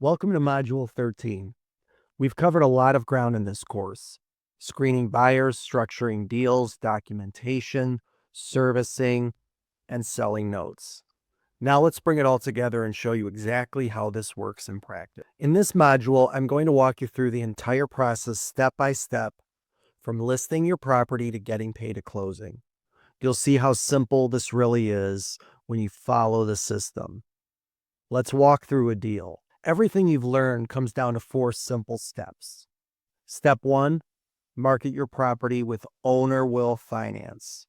Welcome to Module 13. We've covered a lot of ground in this course: screening buyers, structuring deals, documentation, servicing, and selling notes. Now let's bring it all together and show you exactly how this works in practice. In this module, I'm going to walk you through the entire process step by step, from listing your property to getting paid at closing. You'll see how simple this really is when you follow the system. Let's walk through a deal. Everything you've learned comes down to 4 simple steps. Step 1, market your property with owner will finance.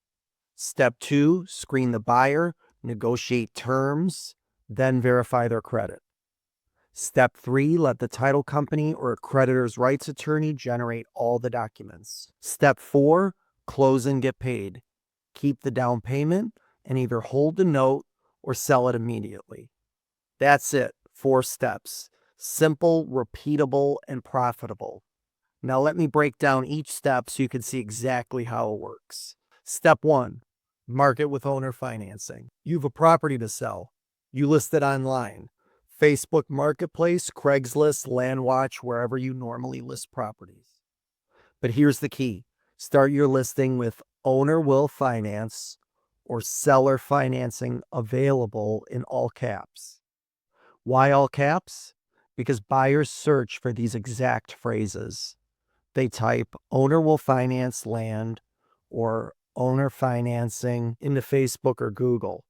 Step 2, screen the buyer, negotiate terms, then verify their credit. Step 3, let the title company or a creditor's rights attorney generate all the documents. Step 4, close and get paid. Keep the down payment and either hold the note or sell it immediately. That's it. 4 steps. Simple, repeatable, and profitable. Now let me break down each step so you can see exactly how it works. Step 1, market with owner financing. You have a property to sell. You list it online. Facebook Marketplace, Craigslist, LandWatch, wherever you normally list properties. But here's the key. Start your listing with owner will finance or seller financing available in all caps. Why all caps? Because buyers search for these exact phrases. They type owner will finance land or owner financing into Facebook or Google.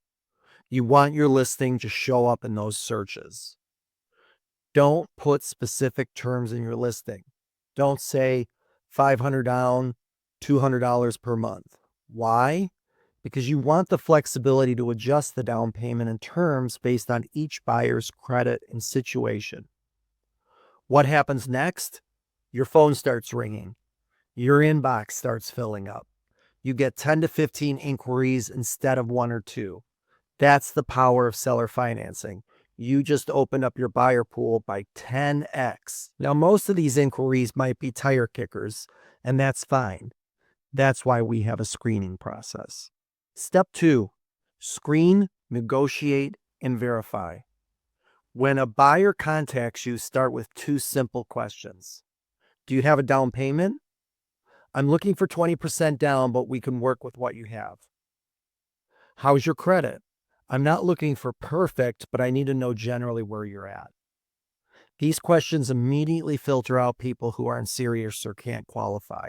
You want your listing to show up in those searches. Don't put specific terms in your listing. Don't say $500 down, $200 per month. Why? Because you want the flexibility to adjust the down payment and terms based on each buyer's credit and situation. What happens next? Your phone starts ringing. Your inbox starts filling up. You get 10 to 15 inquiries instead of 1 or 2. That's the power of seller financing. You just opened up your buyer pool by 10x. Now, most of these inquiries might be tire kickers, and that's fine. That's why we have a screening process. Step 2, screen, negotiate, and verify. When a buyer contacts you, start with 2 simple questions. Do you have a down payment? I'm looking for 20% down, but we can work with what you have. How's your credit? I'm not looking for perfect, but I need to know generally where you're at. These questions immediately filter out people who aren't serious or can't qualify.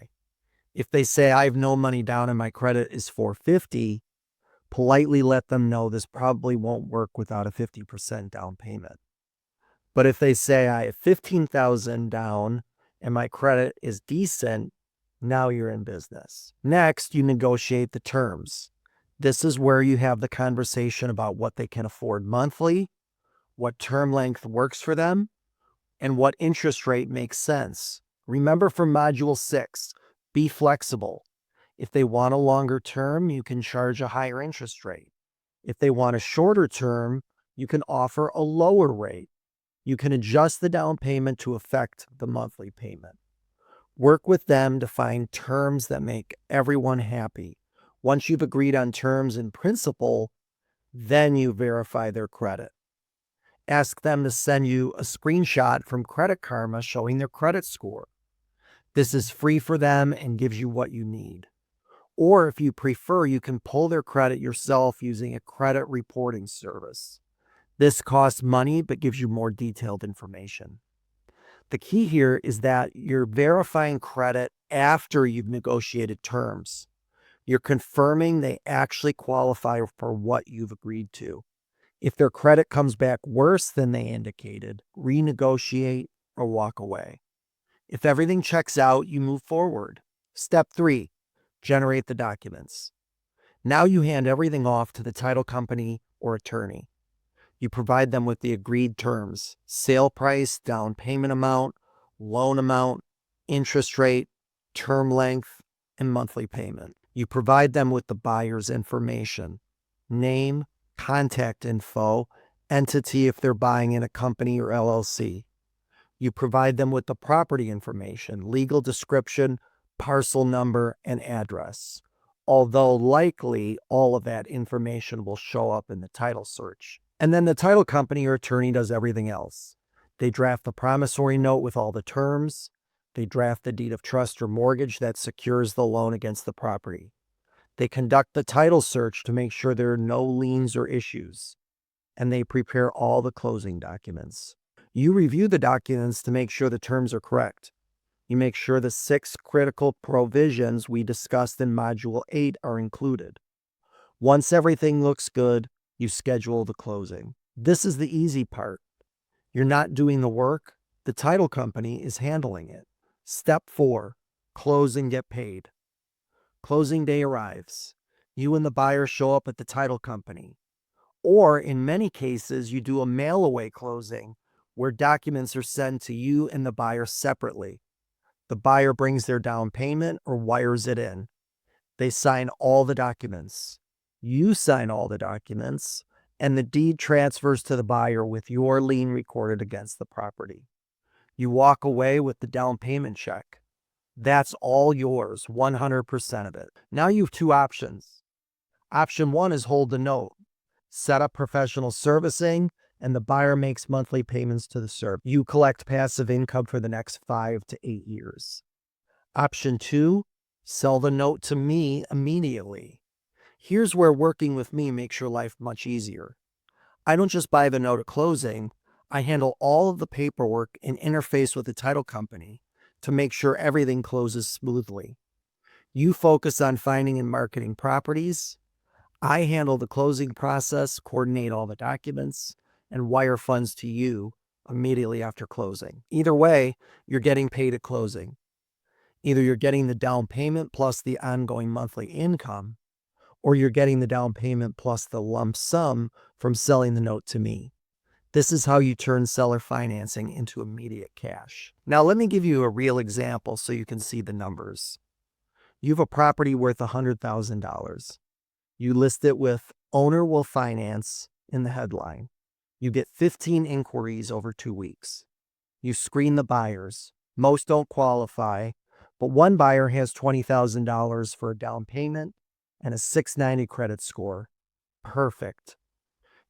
If they say, I have no money down and my credit is 450, politely let them know this probably won't work without a 50% down payment. But if they say, I have 15,000 down and my credit is decent, now you're in business. Next, you negotiate the terms. This is where you have the conversation about what they can afford monthly, what term length works for them, and what interest rate makes sense. Remember from Module 6, be flexible. If they want a longer term, you can charge a higher interest rate. If they want a shorter term, you can offer a lower rate. You can adjust the down payment to affect the monthly payment. Work with them to find terms that make everyone happy. Once you've agreed on terms in principle, then you verify their credit. Ask them to send you a screenshot from Credit Karma showing their credit score. This is free for them and gives you what you need. Or if you prefer, you can pull their credit yourself using a credit reporting service. This costs money but gives you more detailed information. The key here is that you're verifying credit after you've negotiated terms. You're confirming they actually qualify for what you've agreed to. If their credit comes back worse than they indicated, renegotiate or walk away. If everything checks out, you move forward. Step 3, generate the documents. Now you hand everything off to the title company or attorney. You provide them with the agreed terms: sale price, down payment amount, loan amount, interest rate, term length, and monthly payment. You provide them with the buyer's information: name, contact info, entity if they're buying in a company or LLC. You provide them with the property information, legal description, parcel number, and address, although likely all of that information will show up in the title search. And then the title company or attorney does everything else. They draft the promissory note with all the terms. They draft the deed of trust or mortgage that secures the loan against the property. They conduct the title search to make sure there are no liens or issues. And they prepare all the closing documents. You review the documents to make sure the terms are correct. You make sure the 6 critical provisions we discussed in Module 8 are included. Once everything looks good, you schedule the closing. This is the easy part. You're not doing the work. The title company is handling it. Step 4, close and get paid. Closing day arrives. You and the buyer show up at the title company. Or in many cases, you do a mail-away closing where documents are sent to you and the buyer separately. The buyer brings their down payment or wires it in. They sign all the documents. You sign all the documents, and the deed transfers to the buyer with your lien recorded against the property. You walk away with the down payment check. That's all yours, 100% of it. Now you have 2 options. Option 1 is hold the note. Set up professional servicing, and the buyer makes monthly payments to the servicer. You collect passive income for the next 5 to 8 years. Option 2, sell the note to me immediately. Here's where working with me makes your life much easier. I don't just buy the note at closing. I handle all of the paperwork and interface with the title company to make sure everything closes smoothly. You focus on finding and marketing properties. I handle the closing process, coordinate all the documents, and wire funds to you immediately after closing. Either way, you're getting paid at closing. Either you're getting the down payment plus the ongoing monthly income, or you're getting the down payment plus the lump sum from selling the note to me. This is how you turn seller financing into immediate cash. Now, let me give you a real example so you can see the numbers. You have a property worth $100,000. You list it with owner will finance in the headline. You get 15 inquiries over 2 weeks. You screen the buyers. Most don't qualify, but one buyer has $20,000 for a down payment and a 690 credit score. Perfect.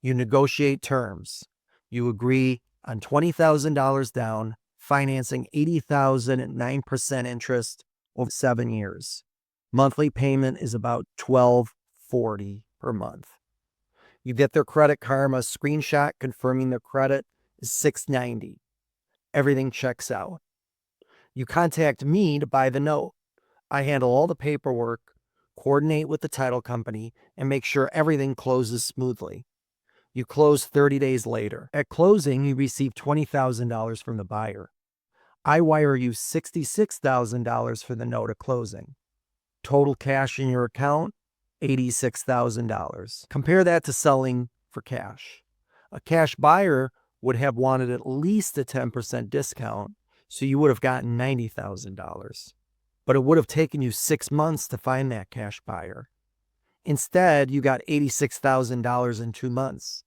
You negotiate terms. You agree on $20,000 down, financing $80,000 at 9% interest over 7 years. Monthly payment is about $1,240 per month. You get their Credit Karma screenshot confirming their credit is 690. Everything checks out. You contact me to buy the note. I handle all the paperwork, coordinate with the title company, and make sure everything closes smoothly. You close 30 days later. At closing, you receive $20,000 from the buyer. I wire you $66,000 for the note at closing. Total cash in your account, $86,000. Compare that to selling for cash. A cash buyer would have wanted at least a 10% discount, so you would have gotten $90,000. But it would have taken you 6 months to find that cash buyer. Instead, you got $86,000 in 2 months.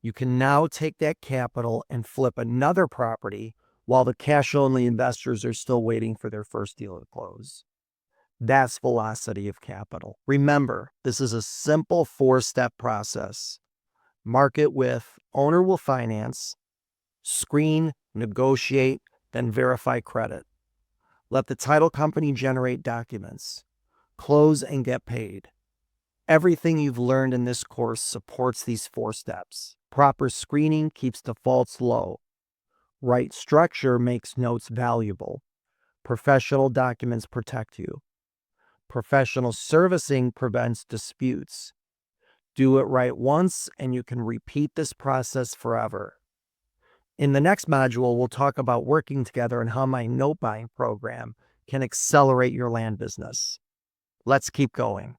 You can now take that capital and flip another property while the cash-only investors are still waiting for their first deal to close. That's velocity of capital. Remember, this is a simple 4-step process. Market with owner will finance, screen, negotiate, then verify credit. Let the title company generate documents. Close and get paid. Everything you've learned in this course supports these 4 steps. Proper screening keeps defaults low. Right structure makes notes valuable. Professional documents protect you. Professional servicing prevents disputes. Do it right once, and you can repeat this process forever. In the next module, we'll talk about working together and how my note buying program can accelerate your land business. Let's keep going.